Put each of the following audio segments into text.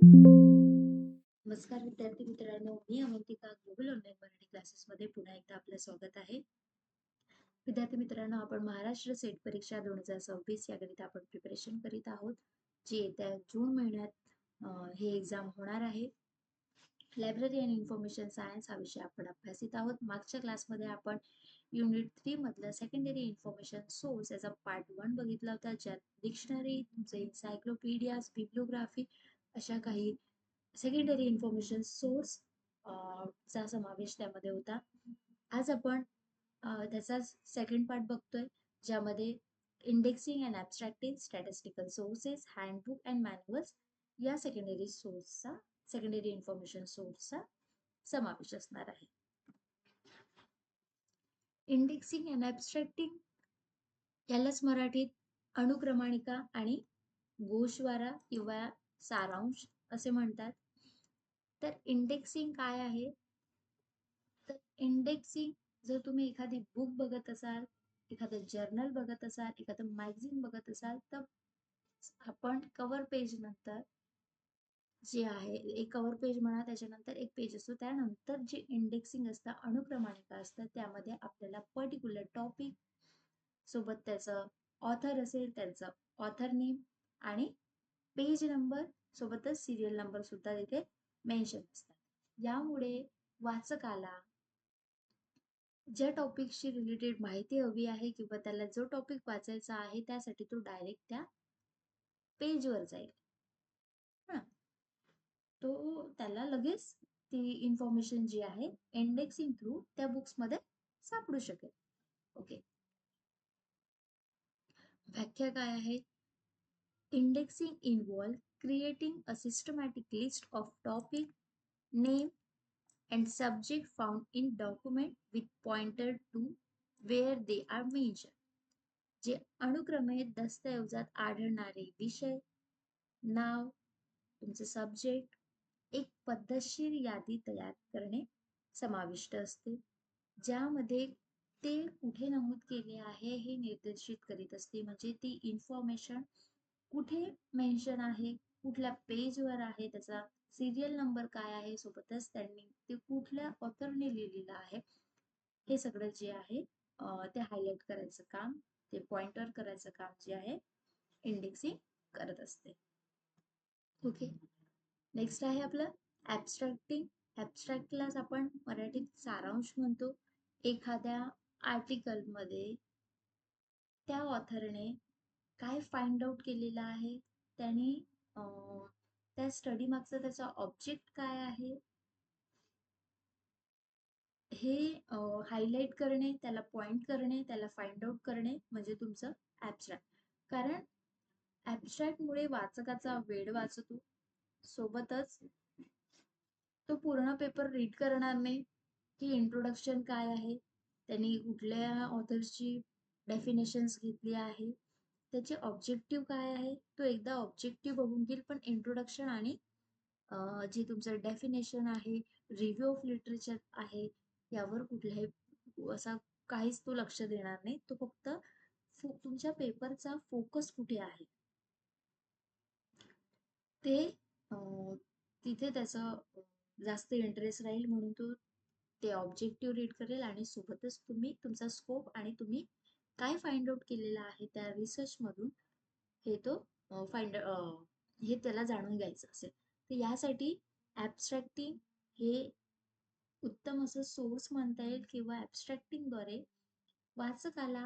नमस्कार विद्यार्थी मित्रांनो, मी अवंतिका ग्लोबल ऑनलाईन मराठी क्लासेसमध्ये पुन्हा एकदा आपलं स्वागत आहे. विद्यार्थी मित्रांनो, आपण महाराष्ट्र सेट परीक्षा 2026 याकरिता आपण प्रिपरेशन करीत आहोत, जी येत्या जून महिन्यात हे एक्झाम होणार आहे. लायब्ररी अँड इन्फॉर्मेशन सायन्स हा विषय आपण अभ्यासित आहोत. मागच्या क्लासमध्ये आपण युनिट 3 मधलं सेकंडरी इन्फॉर्मेशन सोर्स याचा पार्ट 1 बघितला होता, ज्यात डिक्शनरी, तुमचे एन्सायक्लोपीडियाज, बिब्लिओग्राफी अशा काही सेकंडरी इन्फॉर्मेशन सोर्स चा समावेश त्यामध्ये होता. आज आपण त्याचाच सेकंड पार्ट बघतोय, ज्यामध्ये indexing and abstracting statistical sources, handbook and manuals या सेकंडरी इन्फॉर्मेशन सोर्सचा समावेश असणार आहे. इंडेक्सिंग अँड ॲब्स्ट्रॅक्टिंग यालाच मराठीत अनुक्रमणिका आणि गोषवारा किंवा सारांश असे म्हणतात. तर इंडेक्सिंग काय आहे? तर इंडेक्सिंग, जर तुम्ही एखादी बुक बघत असाल, एखादं जर्नल बघत असाल, एखादं मॅगझिन बघत असाल, तर आपण कव्हर पेज नंतर जे आहे, एक कव्हर पेज म्हणा, त्याच्यानंतर एक पेज असतो, त्यानंतर जे इंडेक्सिंग असतं, अनुक्रमणिका असतं, त्यामध्ये आपल्याला पर्टिक्युलर टॉपिक सोबत त्याचं ऑथर असेल, त्यांचं ऑथर नेम आणि पेज नंबर सोबतच सिरियल नंबर सुद्धा तिथे मेन्शन असतात. यामुळे वाचकाला ज्या टॉपिकशी रिलेटेड माहिती हवी आहे किंवा त्याला जो टॉपिक वाचायचा आहे, त्यासाठी तो डायरेक्ट त्या पेजवर जाईल. तो त्याला लगेच ती इन्फॉर्मेशन जी आहे इंडेक्सिंग थ्रू त्या बुक्समध्ये सापडू शकेल. ओके, व्याख्या काय आहे? Indexing involve creating a systematic list of topic, name and subject found in document with pointer to where they are mentioned. जे अनुक्रमे दस्तऐवजात आढळणारे विषय, नाव, तुमचे सब्जेक्ट, एक पद्धतशीर यादी तयार करणे समाविष्ट असते, ज्यामध्ये ते कुठे नमूद केले आहे हे निर्देशित करीत असते. म्हणजे ती इन्फॉर्मेशन कुठे मेन्शन आहे, कुठल्या पेजवर आहे, त्याचा सिरियल नंबर काय आहे, सोबतच त्यांनी ते कुठल्या ऑथरने लिहिलेलं आहे, हे सगळं जे आहे ते हायलाइट करायचं काम, ते पॉइंटर करायचं काम जे आहे इंडेक्सिंग करत असते. ओके, नेक्स्ट आहे आपलं ॲब्स्ट्रॅक्टिंग. ॲब्स्ट्रॅक्टलाच आपण मराठीत सारांश म्हणतो. एखाद्या आर्टिकलमध्ये त्या ऑथरने काय फाइंड आउट केलेलं आहे, त्याने त्या स्टडी मागचा त्याचा ऑब्जेक्ट काय आहे, हे हायलाइट करणे, त्याला पॉइंट करणे, त्याला फाइंड आउट करणे म्हणजे तुमचं ॲब्स्ट्रॅक्ट. कारण ॲब्स्ट्रॅक्टमुळे वाचकाचा वेळ वाचतो, सोबतच तो पूर्ण पेपर रीड करणार नाही की इंट्रोडक्शन काय आहे, त्यांनी कुठल्या ऑथर्सची डेफिनेशन्स घेतली आहे, त्याचे ऑब्जेक्टिव्ह काय आहे, तो एकदा ऑब्जेक्टिव्ह बघून घेईल, पण इंट्रोडक्शन आणि जे तुमचं डेफिनेशन आहे, रिव्ह्यू ऑफ लिटरेचर आहे, यावर कुठल्याही असा काहीच तो लक्ष देणार नाही. तो फक्त तुमच्या पेपरचा फोकस कुठे आहे ते तिथे त्याचं जास्त इंटरेस्ट राहील, म्हणून तो ते ऑब्जेक्टिव्ह रीड करेल आणि सोबतच तुम्ही तुमचा स्कोप आणि तुम्ही काय फाइंड आउट केलेलं आहे त्या रिसर्च मधून हे तो हे त्याला जाणून घ्यायचं असेल. तर यासाठी ॲब्स्ट्रॅक्टिंग हे उत्तम असं सोर्स म्हणता येईल, किंवा ॲब्स्ट्रॅक्टिंगद्वारे वाचकाला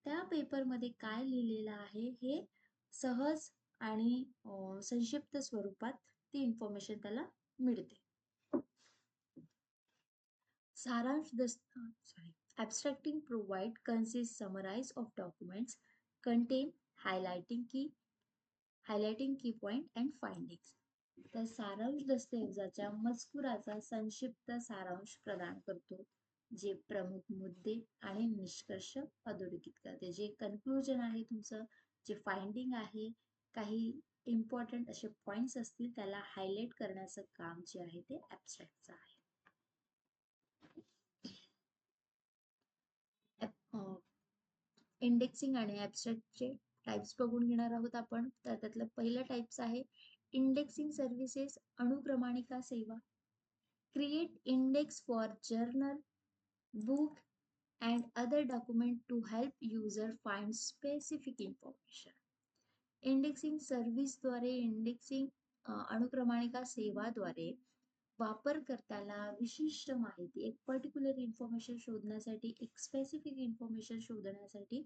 त्या पेपरमध्ये काय लिहिलेलं आहे हे सहज आणि संक्षिप्त स्वरूपात ती इन्फॉर्मेशन त्याला मिळते. सारांश abstracting provide concise summarize of documents, contain highlighting key point and findings. तर सारांश दस्तऐवजाच्या मजकुराचा संक्षिप्त सारांश प्रदान करतो, जे प्रमुख मुद्दे आणि निष्कर्ष अधोरेखित करते. जे कन्क्लुजन आहे तुमचं, जे फाइंडिंग आहे, काही इम्पॉर्टंट असे पॉइंट्स असतील, त्याला हायलाइट करण्याचं काम जे आहे ते ॲब्स्ट्रॅक्टचं आहे. इंडेक्सिंग आणि ॲब्स्ट्रॅक्टचे टाइप्स बघून घेणार आहोत आपण. तर त्यातलं पहिलं टाइप्स आहे इंडेक्सिंग सर्व्हिसेस अनुक्रमाणिका सेवा, create index for journal, book and other document to help user find specific information. Indexing सर्व्हिसद्वारे इंडेक्सिंग अनुक्रमाणिका सेवाद्वारे वापरकर्त्याला विशिष्ट माहिती एक पर्टिक्युलर इन्फॉर्मेशन शोधण्यासाठी एक स्पेसिफिक इन्फॉर्मेशन शोधण्यासाठी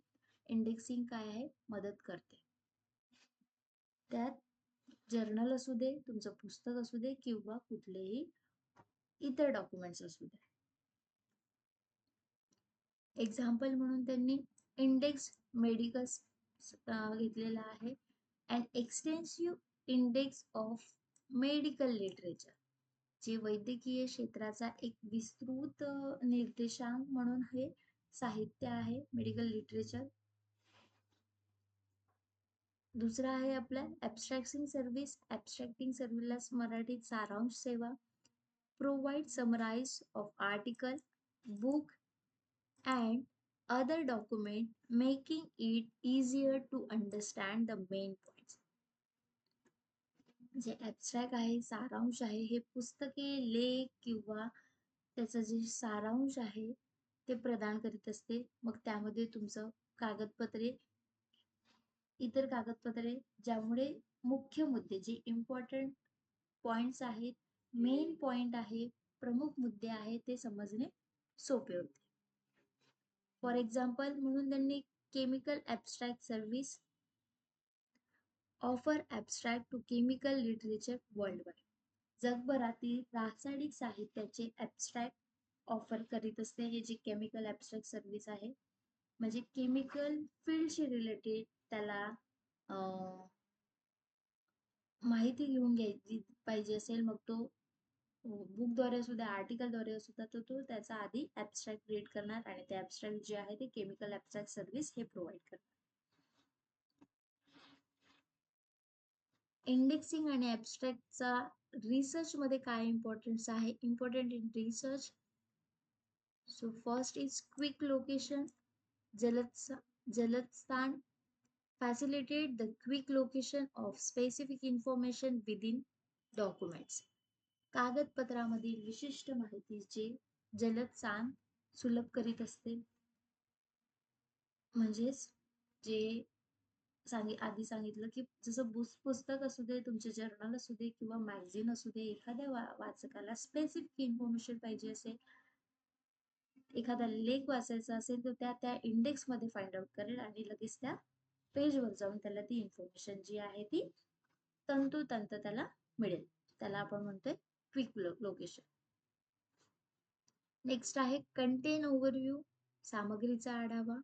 इंडेक्सिंग काय आहे मदत करते. त्यात जर्नल असू दे, तुमचं पुस्तक असू दे किंवा कुठलेही इतर डॉक्युमेंट्स असू दे. एक्झाम्पल म्हणून त्यांनी इंडेक्स मेडिकल घेतलेला आहे. And extensive index of medical literature, जे वैद्यकीय क्षेत्राचा एक विस्तृत निर्देशांक म्हणून हे साहित्य आहे मेडिकल लिटरेचर. दुसरा आहे आपला ॲब्स्ट्रॅक्टिंग सर्व्हिस. ॲब्स्ट्रॅक्टिंग सर्व्हिसला मराठीत सारांश सेवा. Provide summarise of article, book and other document, making it easier to understand the main points. जे ॲब्स्ट्रॅक्ट आहे, सारांश आहे, हे पुस्तके, लेख किंवा त्याचं जे सारांश आहे ते प्रदान करीत असते. मग त्यामध्ये तुमचं कागदपत्रे, इतर कागदपत्रे, ज्यामुळे मुख्य मुद्दे जे इम्पॉर्टंट पॉइंट्स आहेत, मेन पॉइंट आहे, प्रमुख मुद्दे आहेत ते समजणे सोपे होते. फॉर एक्झाम्पल म्हणून त्यांनी chemical abstract service offer abstract to chemical literature world wide. जगभरातील रासायनिक साहित्याचे ॲब्स्ट्रॅक्ट ऑफर करीत असते. हे जे केमिकल ॲब्स्ट्रॅक्ट सर्व्हिस आहे म्हणजे केमिकल फील्डशी रिलेटेड त्याला माहिती घेऊन घ्यायची पाहिजे असेल, मग तो बुकद्वारे असू द्या, आर्टिकलद्वारे असू द्या, तो त्याचा आधी ॲब्स्ट्रॅक्ट रीड करणार आणि ते ॲब्स्ट्रॅक्ट जे आहे ते केमिकल ॲब्स्ट्रॅक्ट सर्व्हिस हे प्रोव्हाइड करणार. इंडेक्सिंग आणि ॲब्स्ट्रॅक्टचा रिसर्च मध्ये काय इम्पॉर्टन्स आहे? Important in research. So first is quick location. जलद स्थान. Facilitate the quick location of specific information within documents. कागदपत्रामधील विशिष्ट माहितीचे जलद स्थान सुलभ करीत असते. म्हणजेच जे आधी सांगितलं की जसं पुस्तक असू दे, तुमचे जर्नल असू दे किंवा मॅगझिन असू दे, एखाद्या वाचकाला स्पेसिफिक इन्फॉर्मेशन पाहिजे असेल, एखादा लेख वाचायचा असेल तर त्या इंडेक्स मध्ये फाइंड आउट करेल आणि लगेच त्या पेजवर जाऊन त्याला ती इन्फॉर्मेशन जी आहे ती तंतोतंत त्याला मिळेल. त्याला आपण म्हणतोय क्विक लोकेशन. नेक्स्ट आहे कंटेन ओव्हरव्ह्यू, सामग्रीचा आढावा.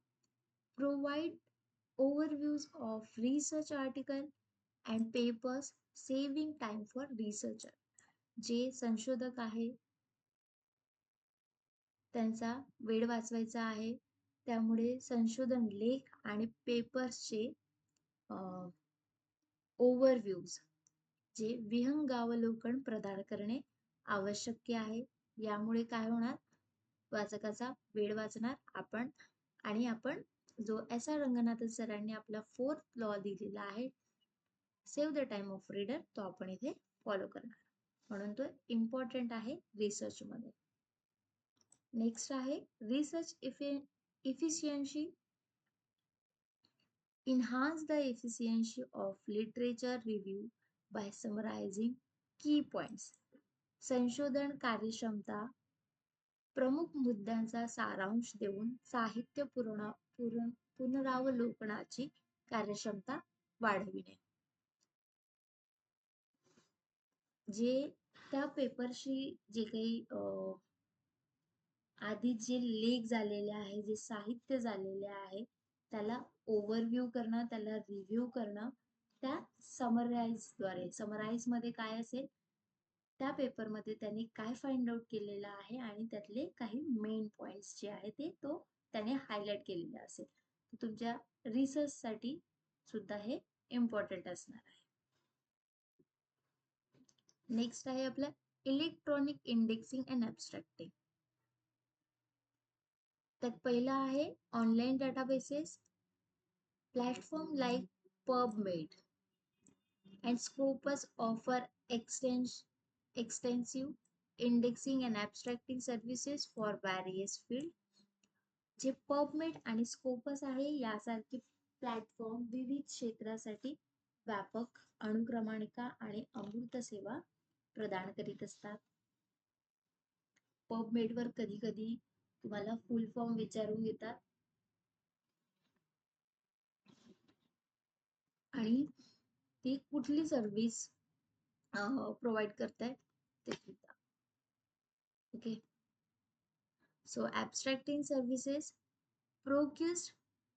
Provide overviews of research article and papers, saving time for researcher. जे संशोधक आहे त्यांचा वेळ वाचवायचा आहे, त्यामुळे संशोधन लेख आणि पेपर्सचे ओव्हरव्ह्यूज जे विहंगावलोकन प्रदान करणे आवश्यक आहे. यामुळे काय होणार? वाचकाचा वेळ वाचणार. आपण जो एस आर रंगनाथन सरांनी आपला 4th लॉ दिलेला आहे, save the time of reader, तो आपण इथे फॉलो करणार. म्हणून तो इम्पॉर्टंट आहे रिसर्च मध्ये. नेक्स्ट आहे research efficiency. Enhance the efficiency of literature review by summarizing key points. संशोधन कार्यक्षमता प्रमुख मुद्द्यांचा सारांश देऊन साहित्य पुनरावलोकनाची कार्यक्षमता वाढविणे. जे त्या पेपरशी जे काही आधी जे लेख झालेले आहे, जे साहित्य झालेले आहे, त्याला ओव्हरव्ह्यू करणं, त्याला रिव्ह्यू करणं, त्या समराईजद्वारे. समराईज मध्ये काय असेल? त्या पेपरमध्ये त्यांनी काय फाइंड आउट केलेलं आहे आणि त्यातले काही मेन पॉइंट्स जे आहे ते त्याने हायलाइट केलेले असेल. तुमच्या रिसर्च साठी सुद्धा हे इम्पॉर्टंट असणार आहे. नेक्स्ट आहे आपलं इलेक्ट्रॉनिक इंडेक्सिंग अँड ॲब्स्ट्रॅक्टिंग. त्यात पहिला आहे online databases. Platform like PubMed and Scopus offer extensive indexing and abstracting services for various fields. जे पबमेड आणि स्कोपस आहे यासारखे प्लॅटफॉर्म विविध क्षेत्रासाठी व्यापक अनुक्रमणिका आणि अमूर्त सेवा प्रदान करीत असतात. पबमेडवर कधी कधी तुम्हाला फुल फॉर्म विचारून घेतात आणि ती कुठली सर्व्हिस प्रोव्हाइड करतायत ते सुद्धा. Okay, so abstracting services procused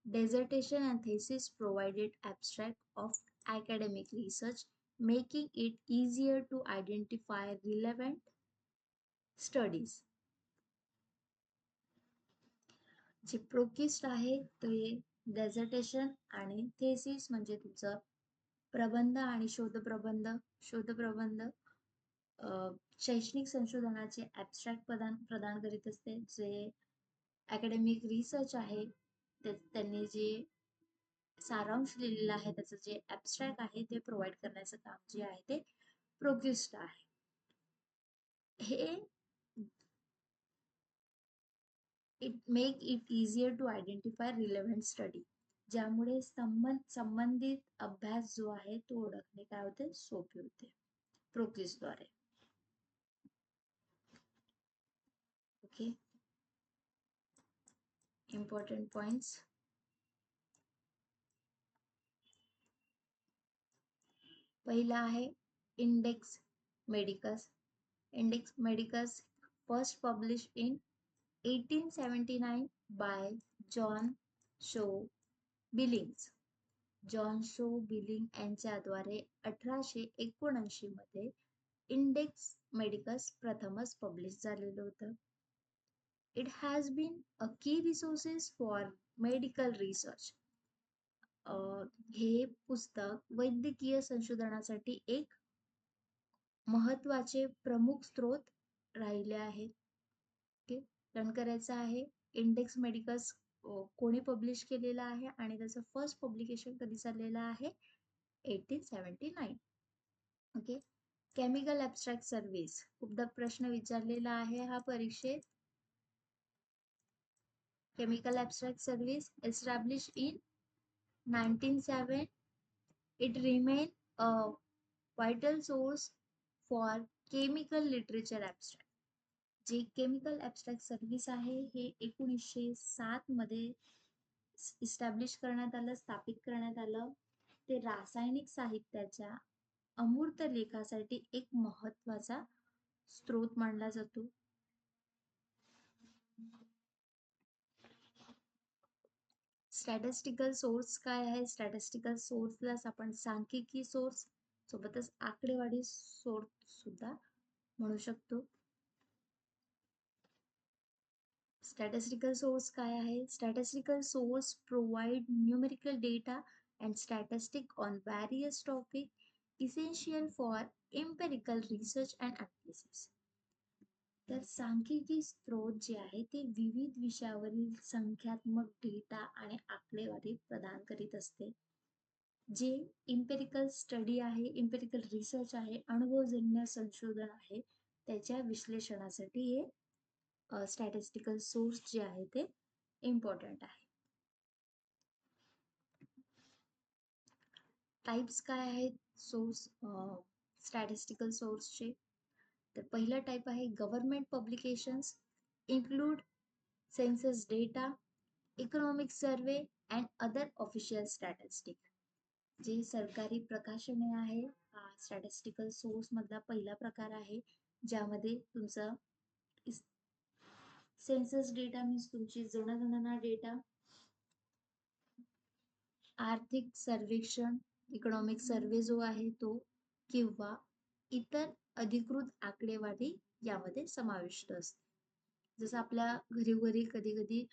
dissertation and thesis provided abstract of academic research, making it easier to identify relevant studies. जे प्रोकिस्ट आहे ते डेझर्टेशन आणि थेसिस म्हणजे तुमचं प्रबंध आणि शोधप्रबंध शैक्षणिक संशोधनाचे ॲब्स्ट्रॅक्ट प्रदान करीत असते. जे अकॅडमिक रिसर्च आहे त्यांनी जे सारांश लिहिलेला आहे त्याचं जे ॲब्स्ट्रॅक्ट आहे ते प्रोव्हाइड करण्याचं काम जे आहे ते प्रोक्युस्ट आहे. हे it make it easier to identify relevant study, ज्यामुळे संबंधित अभ्यास जो आहे तो ओळखणे काय होते सोपे होते प्रोक्युसद्वारे. Okay, important points. पहिला आहे Index Medicus. Index Medicus first publish in 1879 by John Shaw Billings. John Shaw Billing यांच्याद्वारे 1879 मध्ये इंडेक्स मेडिकस प्रथमच पब्लिश झालेलं होतं. इट हॅज बीन अ की रिसोर्सेस फॉर मेडिकल रिसर्च. हे पुस्तक वैद्यकीय संशोधनासाठी एक महत्वाचे प्रमुख स्रोत राहिले आहेत. ओके, रन करायचं आहे. इंडेक्स मेडिकस कोणी पब्लिश केलेला आहे आणि त्याचं फर्स्ट पब्लिकेशन कधी झालेलं आहे 1879. ओके, केमिकल ॲब्स्ट्रॅक्ट सर्व्हिस खूपदा प्रश्न विचारलेला आहे हा परीक्षेत. Chemical abstract service establish in 1907. It remain a vital source for chemical literature abstract. जे केमिकल ॲब्स्ट्रॅक्ट सर्व्हिस आहे हे 1907 मध्ये इस्टॅब्लिश करण्यात आलं, स्थापित करण्यात आलं. ते रासायनिक साहित्याच्या अमूर्त लेखासाठी एक महत्वाचा स्रोत मानला जातो. स्टॅटिस्टिकल सोर्स काय आहे? स्टॅटिस्टिकल सोर्सलाच आपण सांख्यिकी सोर्स सोबतच आकडेवारी सोर्स सुद्धा म्हणू शकतो. स्टॅटिस्टिकल सोर्स काय आहे? Statistical source provide numerical data and statistic on various topic essential for empirical research and analysis. तर सांख्यिकी स्रोत जे आहे ते विविध विषयावरील संख्यात्मक डेटा आणि आकडेवारी प्रदान करीत असते. जे इम्पेरिकल स्टडी आहे, इम्पेरिकल रिसर्च आहे, अनुभवजन्य संशोधन आहे, त्याच्या विश्लेषणासाठी हे स्टॅटिस्टिकल सोर्स जे आहे ते इम्पॉर्टंट आहे. टाइप्स काय आहेत सोर्स स्टॅटिस्टिकल सोर्सचे? तर पहिला टाइप आहे government publications, include census data, economic survey and other official statistic. जे सरकारी प्रकाशने आहे हा स्टॅटिस्टिकल सोर्स मधला पहिला प्रकार आहे, ज्यामध्ये तुमचा सेन्सस डेटा मीन्स तुमची जनगणना डेटा, आर्थिक सर्वेक्षण इकॉनॉमिक सर्वे जो आहे तो, किंवा इतर अधिकृत आकडेवारी यामध्ये समाविष्ट असते. जसं आपल्या घरी कधी कधी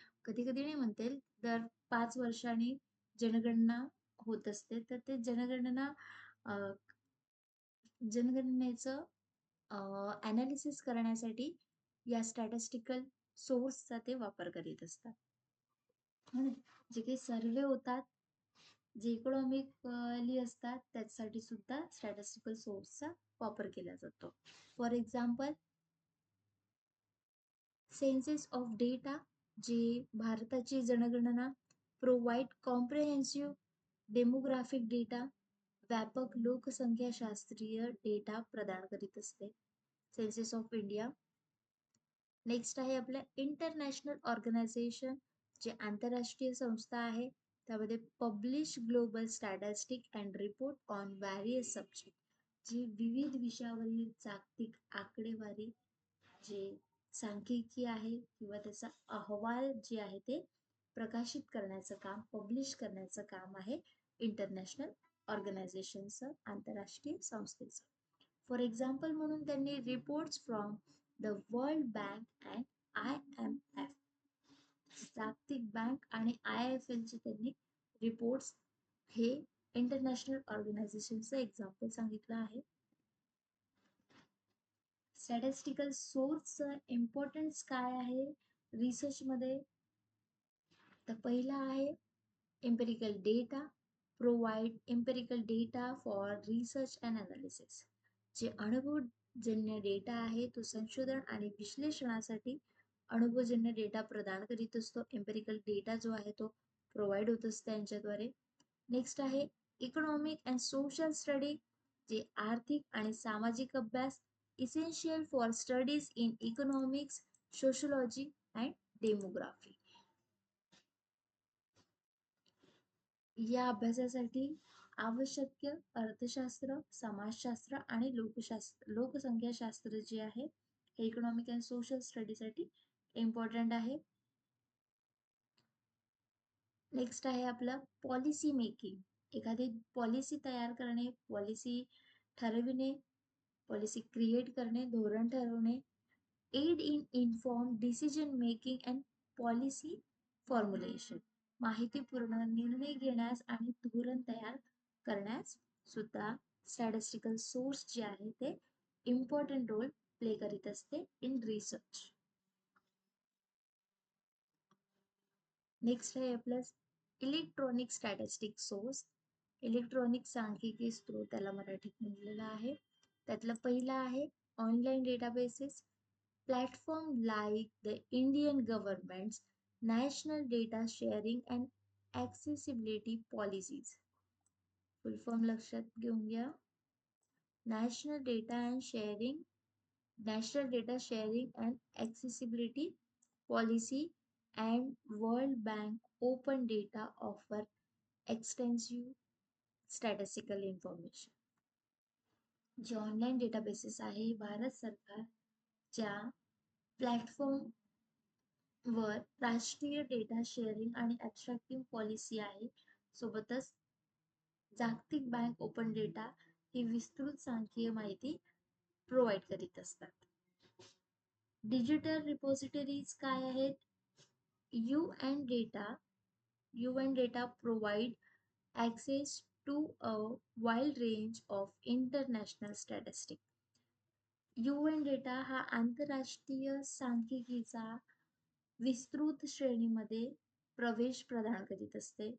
नाही म्हणता येईल, दर 5 वर्षांनी जनगणना होत असते. तर ते जनगणनेचं ॲनालिसिस करण्यासाठी या स्टॅटिस्टिकल सोर्सचा ते वापर करीत असतात. जे काही सर्वे होतात जे इकॉनॉमिकली असतात त्यासाठी सुद्धा स्टॅटिस्टिकल सोर्सचा वापर केला जातो. For example census of data, जे भारताची जनगणना, प्रोव्हाइड कॉम्प्रिहेन्सिव्ह डेमोग्राफिक डेटा, व्यापक लोकसंख्याशास्त्रीय डेटा प्रदान करीत असते. Census of India. नेक्स्ट आहे आपल्या इंटरनॅशनल ऑर्गनायझेशन, जे आंतरराष्ट्रीय संस्था आहे. त्यामध्ये publish global statistic and report on various subject, जी विविध विषयावरील जागतिक आकडेवारी, जे सांख्यिकी आहे किंवा त्याचा अहवाल जे आहे ते प्रकाशित करण्याचं काम, पब्लिश करण्याचं काम आहे इंटरनॅशनल ऑर्गनायझेशनचं, आंतरराष्ट्रीय संस्थेचं. फॉर एक्झाम्पल म्हणून त्यांनी reports from the world bank and IMF, जागतिक बँक आणि IFL चे त्यांनी रिपोर्ट्स हे इंटरनॅशनल ऑर्गनायझेशनचं एक्झाम्पल सांगितलं आहे. स्टॅटिस्टिकल सोर्सचं इम्पॉर्टन्स काय आहे रिसर्चमध्ये? तर पहिला आहे empirical data, provide empirical data for research and analysis. जे अनुभवजन्य डेटा आहे तो संशोधन आणि विश्लेषणासाठी अनुभवजन्य डेटा प्रदान करीत असतो. एम्पिरिकल डेटा जो आहे तो प्रोव्हाइड होत असतो यांच्याद्वारे. नेक्स्ट आहे इकॉनॉमिक अँड सोशल स्टडी, जे आर्थिक आणि सामाजिक अभ्यास, essential for studies in economics, sociology and demography. या अभ्यासासाठी आवश्यक अर्थशास्त्र, समाजशास्त्र आणि लोकसंख्याशास्त्र जे आहे हे इकॉनॉमिक अँड सोशल स्टडीसाठी इम्पॉर्टंट आहे. नेक्स्ट आहे आपलं पॉलिसी मेकिंग. एखादी पॉलिसी तयार करणे, पॉलिसी ठरविणे, पॉलिसी क्रिएट करणे, धोरण ठरवणे. Aid in inform decision making and policy formulation, माहितीपूर्ण निर्णय घेण्यास आणि धोरण तयार करण्यास सुद्धा स्टॅटिस्टिकल सोर्स जे आहे ते इम्पॉर्टंट रोल प्ले करीत असते इन रिसर्च. नेक्स्ट आहे आपलं इलेक्ट्रॉनिक स्टॅटिस्टिक सोर्स. इलेक्ट्रॉनिक सांख्यिकी स्त्रोत त्याला मराठीत म्हटलेलं आहे. त्यातलं पहिलं आहे online databases, platform like the Indian government's national data sharing and accessibility policies. Full form लक्षात घेऊन घ्या. National data and sharing, national data sharing and accessibility policy and world bank open data offer extensive statistical information. जे online databases आहे भारत सरकारच्या प्लॅटफॉर्मवर राष्ट्रीय data sharing आणि ॲब्स्ट्रॅक्टिव्ह policy आहे. सोबतच जागतिक बँक ओपन डेटा ही विस्तृत सांख्यिकीय माहिती प्रोव्हाइड करीत असतात. डिजिटल रिपॉझिटरीज काय आहेत? UN data provide access to a wide range of international statistics. UN data हा आंतरराष्ट्रीय सांख्यिकीचा विस्तृत श्रेणीमध्ये प्रवेश प्रदान करीत असते.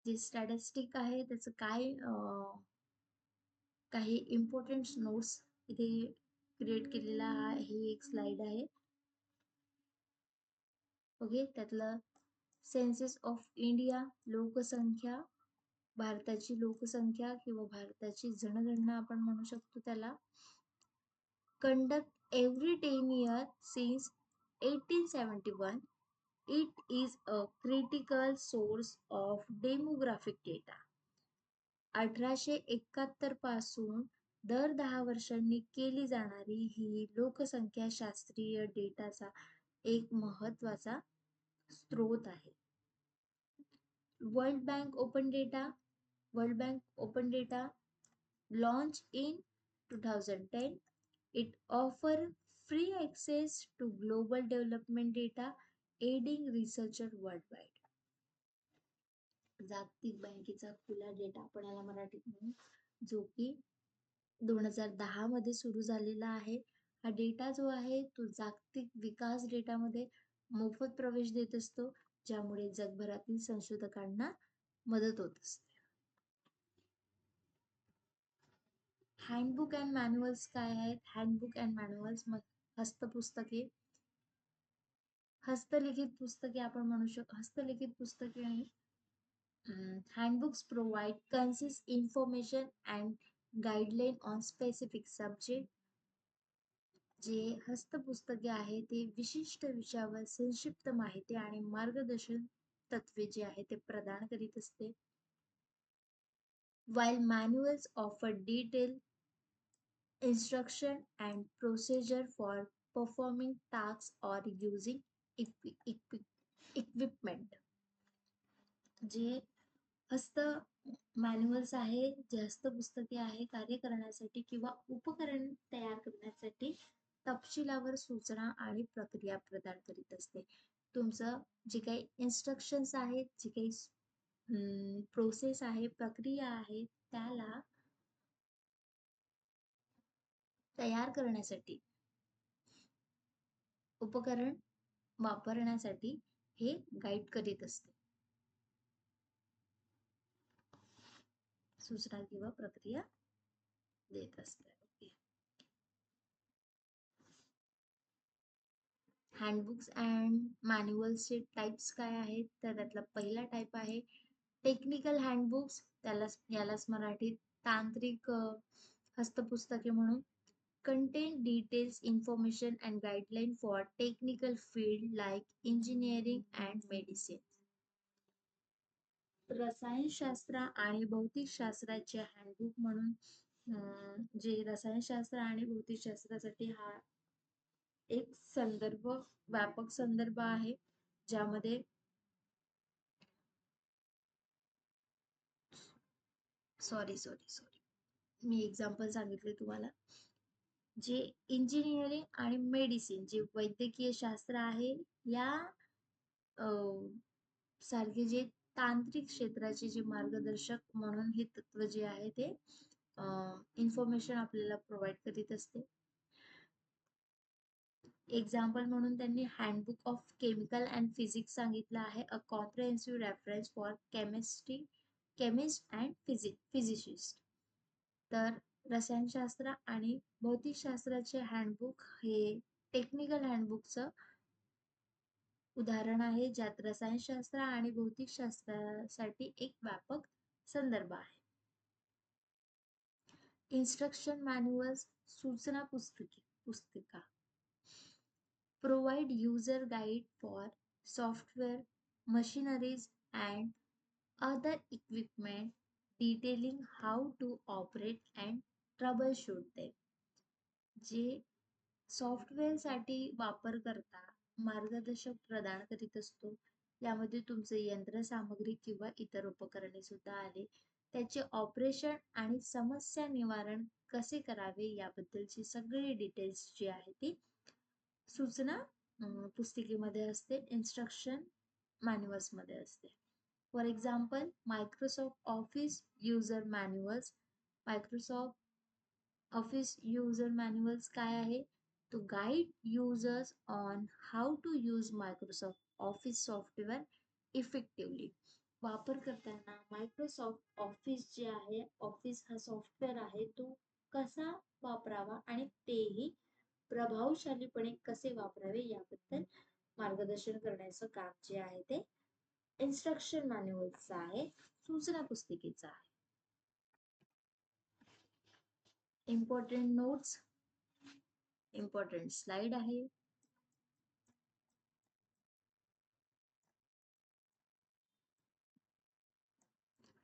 जे स्टॅटिस्टिक आहे त्याचं काय काही इम्पॉर्टंट नोट्स इथे क्रिएट केलेला ही एक स्लाइड आहे. ओके, त्यातलं सेन्सेस ऑफ इंडिया, लोकसंख्या, भारताची लोकसंख्या किंवा भारताची जनगणना आपण म्हणू शकतो त्याला. Conduct every 10 years since 1871. It is a critical source of demographic data. 1871 पासून दर 10 वर्षांनी केली जाणारी ही लोकसंख्याशास्त्रीय डेटाचा एक महत्वाचा स्रोत आहे. World bank open data launched in 2010. It offers free access to global development data, aiding researchers worldwide. जागतिक बँकेचा खुला डेटा आपण याला मराठीत म्हणू, जो की 2010 मध्ये सुरू झालेला आहे हा डेटा जो आहे तो जागतिक विकास डेटामध्ये मोफत प्रवेश देत असतो, ज्यामुळे जगभरातील संशोधकांना मदत होत असते. हँडबुक अँड मॅन्युअल्स काय आहेत? हँडबुक अँड मॅन्युअल्स हस्तपुस्तके, हस्तलिखित पुस्तके आपण म्हणू शकतो. हस्तलिखित पुस्तके आणि handbooks provide concise information and guideline on specific subject. जे हस्तपुस्तके आहे ते विशिष्ट विषयावर संक्षिप्त माहिती आणि मार्गदर्शन तत्वे जे आहे ते प्रदान करीत असते. While manuals offer detailed instruction and procedure for performing tasks or using equipment. जे हस्त मॅन्युअल्स आहे, जे हस्तपुस्तके आहे कार्य करण्यासाठी किंवा उपकरण तयार करण्यासाठी तपशिलावर सूचना आणि प्रक्रिया प्रदान करीत असते. तुमचं जे काही इन्स्ट्रक्शन्स आहेत, जे काही प्रोसेस आहे, प्रक्रिया आहे, त्याला तयार करण्यासाठी उपकरण वापरण्यासाठी हे गाईड करीत असते, सूचना किंवा प्रक्रिया देत असते. हँडबुक्स अँड मॅन्युअल्सचे टाइप्स काय आहेत? तर त्यातला पहिला टाइप आहे टेक्निकल हँडबुक्स, यालाच मराठीत तांत्रिक हस्तपुस्तके म्हणून. Content details information and guideline for technical field like engineering and medicine. रसायनशास्त्र आणि भौतिकशास्त्राचे हँडबुक म्हणून जे रसायनशास्त्र आणि भौतिकशास्त्रासाठी हा एक संदर्भ, व्यापक संदर्भ आहे, ज्यामध्ये सॉरी मी एक्झाम्पल सांगितले तुम्हाला. जे इंजिनिअरिंग आणि मेडिसिन, जे वैद्यकीय शास्त्र आहे, या सारखे जे तांत्रिक क्षेत्राचे जे मार्गदर्शक म्हणून हे तत्व जे आहे ते इन्फॉर्मेशन आपल्याला प्रोव्हाइड करीत असते. एक्झाम्पल म्हणून त्यांनी handbook of chemical and physics सांगितलं आहे, a comprehensive reference for chemist and physicist. तर रसायनशास्त्र आणि भौतिकशास्त्राचे हँडबुक हे टेक्निकल हँडबुकचं उदाहरण आहे, ज्यात रसायनशास्त्र आणि भौतिकशास्त्रासाठी एक व्यापक संदर्भ आहे. इन्स्ट्रक्शन मॅन्युअल्स, सूचना पुस्तिका provide user guide for software, machineries and other equipment detailing how to operate and troubleshoot them. जे सॉफ्टवेअरसाठी वापर करता मार्गदर्शक प्रदान करीत असतो. यामध्ये तुमचे यंत्रसामग्री किंवा इतर उपकरणे सुद्धा आले, त्याचे ऑपरेशन आणि समस्या निवारण कसे करावे याबद्दलची सगळी डिटेल्स जी आहे ती सूचना पुस्तिकेमध्ये असते, इन्स्ट्रक्शन मॅन्युअल्स मध्ये असते. For example Microsoft Office user manuals. Microsoft Office user manuals काय आहे? To guide users on how to use Microsoft Office software effectively. वापर करताना मायक्रोसॉफ्ट ऑफिस जे आहे, ऑफिस हा सॉफ्टवेअर आहे, तो कसा वापरावा आणि तेही प्रभावशालीपणे कसे वापरावे याबद्दल मार्गदर्शन करण्याचं काम जे आहे ते इन्स्ट्रक्शन मॅन्युअलचं आहे, सूचना पुस्तिकेचं आहे. इम्पॉर्टंट नोट्स, इम्पॉर्टंट स्लाइड आहे.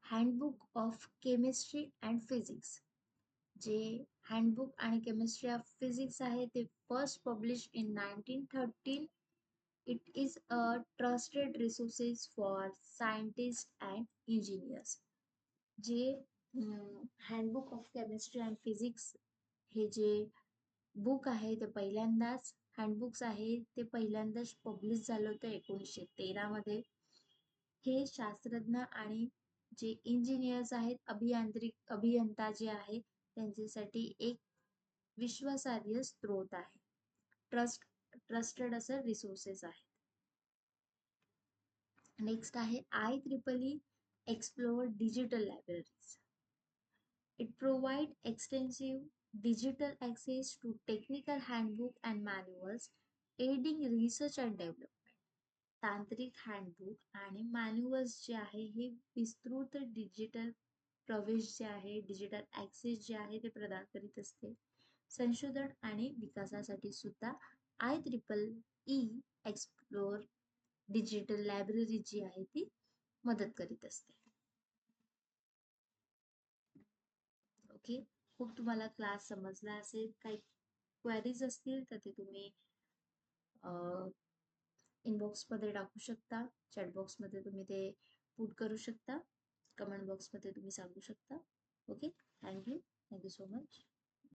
Handbook of chemistry and physics. जे हँडबुक आणि केमिस्ट्री ऑफ फिजिक्स आहे ते first publish in 1913. It is a trusted resources for scientists and engineers. जे handbook of chemistry and physics हे जे बुक आहे ते पहिल्यांदाच, हँडबुक्स आहे ते पहिल्यांदाच पब्लिश झालं होतं 1913 मध्ये. हे शास्त्रज्ञ आणि जे इंजिनियर्स आहेत, अभियंता जे आहेत त्यांच्यासाठी एक विश्वासार्ह स्रोत आहे. ट्रस्टेड असं रिसोर्सेस आहे. नेक्स्ट आहे IEEE explore digital libraries. It provides extensive digital access to technical handbook and manuals, aiding research and development. तांत्रिक हँडबुक आणि मॅन्युअल्स जे आहे हे विस्तृत डिजिटल प्रवेश जे आहे, डिजिटल ॲक्सेस जे आहे ते प्रदान करीत असते. संशोधन आणि विकासासाठी सुद्धा IEEE एक्सप्लोर डिजिटल लायब्ररी जी आहे ती मदत करीत असते. ओके, खूप तुम्हाला क्लास समजला असेल. काही क्वेरीज असतील तर ते तुम्ही इनबॉक्समध्ये टाकू शकता, चॅटबॉक्समध्ये तुम्ही ते पुट करू शकता, कमेंट बॉक्समध्ये तुम्ही सांगू शकता. Okay, thank you so much.